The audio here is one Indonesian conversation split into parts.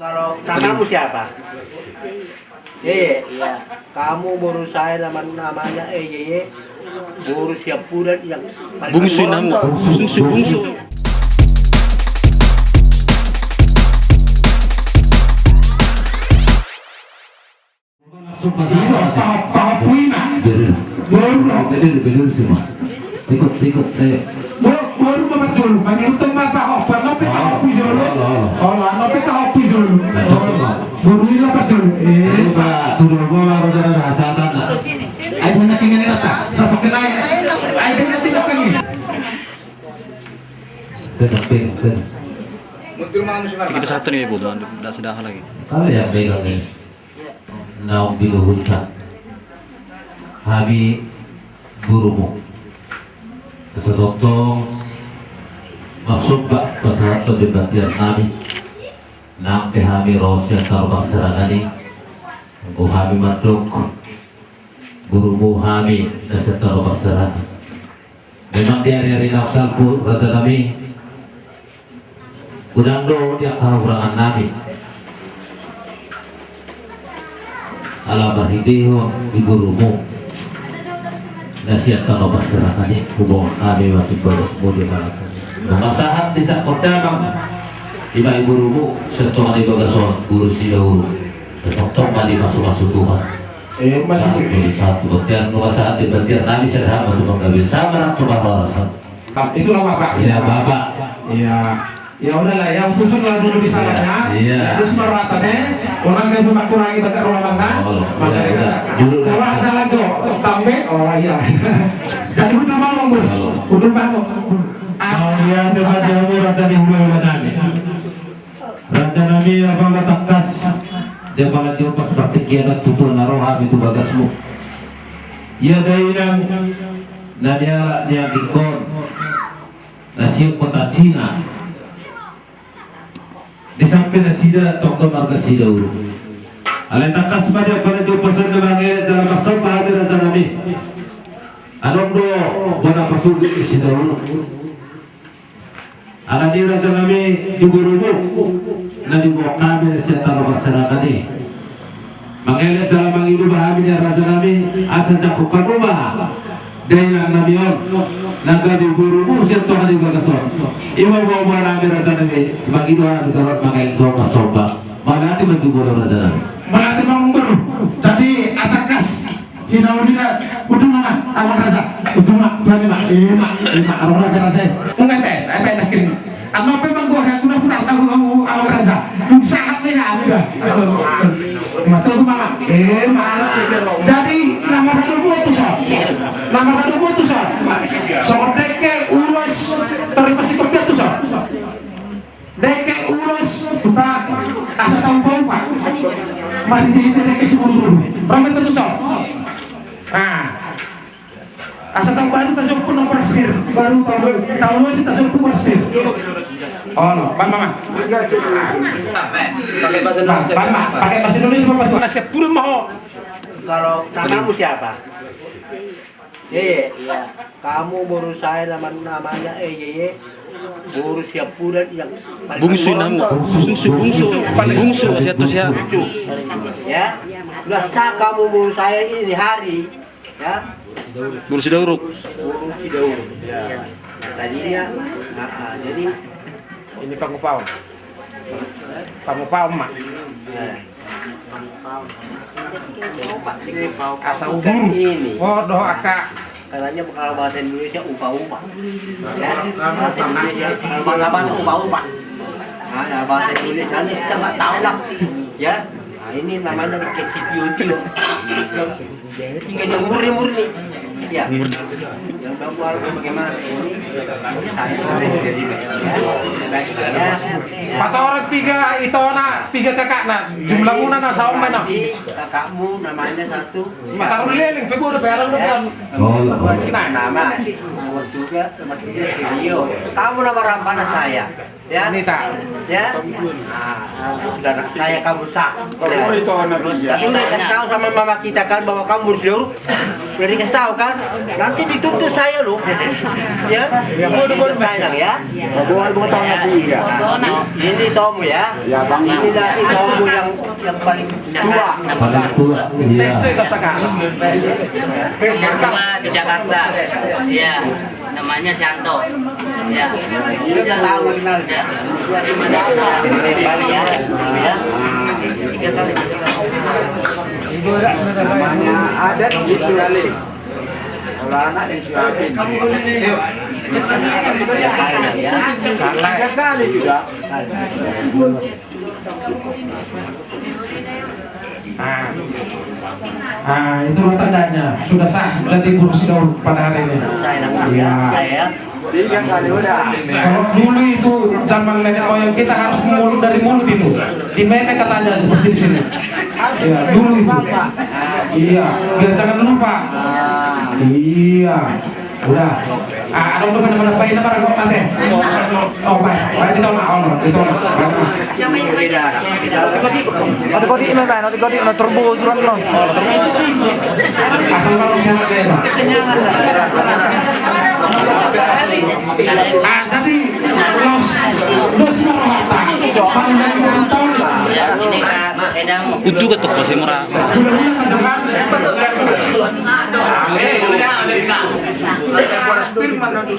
Kalau namamu siapa? Iya. Kamu baru saya namanya Yeye. Baru siap bulan yang paling Bungsu nama, bungsu. Bener semua. Ikut saya. Baru betul. Kami itu mata obat, tapi tak hobi dulu. Kalau tapi tak hobi dulu. Baru ini betul. Pak, turun bola roda bahasa tanah. Ayo nak ingin letak. Siapa kena? Ayo nak tidak kami. Betul. Kita satu nih ibu, tidak sedang lagi. Kalau yang pegang ini, naum biluhulta, habi burumu, kesetotong, masuk pak pasarato di batian nabi, nang tehami rosya tarbak seragani, buhabi maduk, burumu hami kesetarbak seragani. Memang dia dari nafsalku rasa nabi. Udang do dia kahurangan nabi ala berhidiho ibu rumu nasihat kalau masyarakat hubung kami waktu bersebut malakan masahat di saat kodamang iba ibu rumu setongan ibu gasol guru sidahulu setongan mali masuk Tuhan satu buktian masahat di buktian nabi sesahat untuk mengambil sama atau bahasa Itulah bapak. ya bapak Iya. Ya udahlah ya, utuslah dulu di sananya. Iya. Terus meratanya orang yang memang kurangi bakat ruangan kan. Dulu kalau salah tuh tambe. Oh iya. Jadi udah mau Bu. Udah mau. Kemudian terbacamu rata di hulu nami. Rata nami apa letakkas. Dia pada diopas praktik kiadat tutur naroha itu bagasmu. Ya dainang nadia dia dikon. Nasi kota Cina. Di samping sida tokto marga sida uru. Alai takas pada dia pasal dengan dalam maksud pada rasa nabi. Anong do bona pasul di sida uru. Ala di rasa nabi digurubu. Nabi mo kami sa taro masyarakat ni. Mangelet dalam mangidu bahami ni rasa nabi asa cakupan rumah. Dahil ang nabi on nagadi gurubu siya to kani bagasol. Iwa mo marami rasa nabi mangidu ha misalot mangelet sopa. Malati man siguro rasa nabi. Malati mang baru. Jadi atakas hinaudina udungan awak rasa. Udungan berani mak. Lima arona rasa. Enggak teh, nakin. Ano pa mang gua kuna tahu awak rasa. Sahab ni ha. Matul mama. Jadi nama hadumu itu sah. Nama hadumu itu sah. Soal deke ulus terima si kopi itu sah. Deke ulus kita asa tahu pak. Mari di deke sebelum berapa itu sah. Nah, asa tahu baru tasuk pun nomor sir. Baru tahu lu sih tasuk pun sir. Oh, no, mama. Pakai bahasa Indonesia. Pakai bahasa Indonesia apa tuh? Nasib pun mau. Kalau namamu siapa? Yeye. Kamu baru saya namanya Yeye. Baru siap bulan yang paling Bungsu nama, bungsu satu siapa? Ya. Sudah sah kamu baru saya ini di hari. Ya. Bungsu dauruk. Baru tidak. Ya. Tadinya jadi Ini pangupau mak. Asal guru. Ini. Oh doh akak. Katanya kalau bahasa Indonesia upa-upa. Ya. Bahasa Indonesia kalau upa-upa. Nah, bahasa Indonesia ini kita nggak tahu lah. Ya. Nah, ini namanya kesitiotio. Ikan yang murni. Ya. Yang baru bagaimana ini? Mata orang tiga kakak nak jumlah muna na sa umay na. Kakakmu namanya satu. Mataruh liling, pego udah bayar udah. Nama juga seperti Rio. Kamu nama rampana saya. Ya. Wanita. Ya. Sudah saya kamu sah. Terus Tapi udah kasih tahu sama mama kita kan bahwa kamu berselur. Udah dikasih tahu kan? Nanti dituntut saya loh. Ya. Bodoh-bodoh sayang ya. Ini Tomu ya. Inilah Tomu yang paling tua. Paling tua. Iya. Kedua di Jakarta. Iya. Namanya Sianto. Ya. Udah tahu kenal. Ya. Paling ya. Ya. Namanya ada gitu kali. Kalau anak disuapin. Tiga kali juga. Itu tandanya sudah sah jadi guru Sidaul pada hari ini. Iya. Saya. 3 kali udah. Kalau dulu itu zaman nenek moyang kita harus mulut dari mulut itu. Di mana katanya seperti di sini. Iya, dulu itu. Iya, biar jangan lupa. Iya. Udah. Ada udah pada bayi nama kok mate. Oh, baik ditolak, ditolak. Nanti kau di mana? Nanti kau di mana turbo surat lo? Asal kalau sehat ya, Pak. Jadi los marwata. Paling banyak tahun. Ini Kak Edamu. Uju ketuk pasti murah. Bulan-bulan aja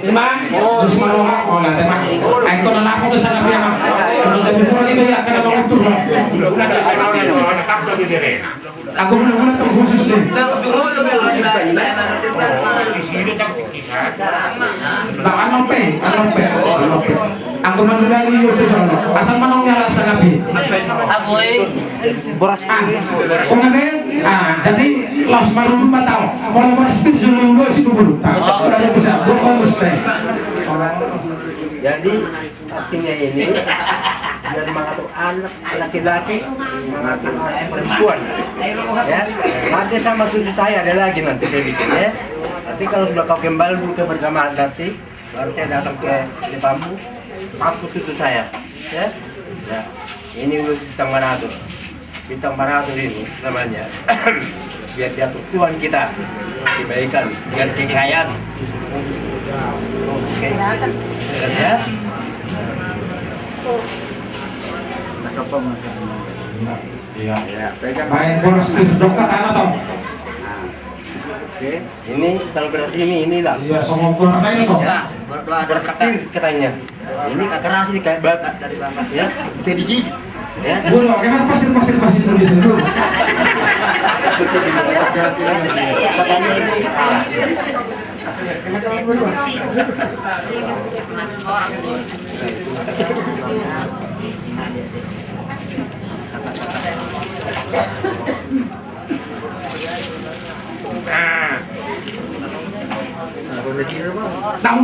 Imam, terus marwah, nanti mak. Aku nolak aku kesana dia mak. Kalau lebih kurang itu ya karena mau tur. Aku benar-benar terkhusus nih. Nah, anope. Aku mandulali itu sono. Asal manongnya rasa ngapi. Aboy. Boras piri. Jadi los maru batao. Kalau boras piri dulu sih dulu. Udah bisa. Gua mesti. Jadi artinya ini biar mengatur anak laki-laki, mengatur anak perempuan, ya. Nanti sama susu saya ada lagi nanti saya bikin ya. Nanti kalau sudah kau kembali kebersamaan nanti, baru saya datang ke depanmu, aku susu saya, ya. Ya. Ini bintang Maratur ini namanya. Biar jatuh Tuhan kita diberikan dengan kekayaan. Oke, ya. Iya. Main boras piri dokat anak toh. Ini kalau berarti inilah. Iya, semua keluarga ini kok. Ya, berkepir katanya. Ini keras ini kayak batu. Ya, bisa digigit. Ya. Boleh, kenapa pasir tulis dulu? Katanya ini. Tahu.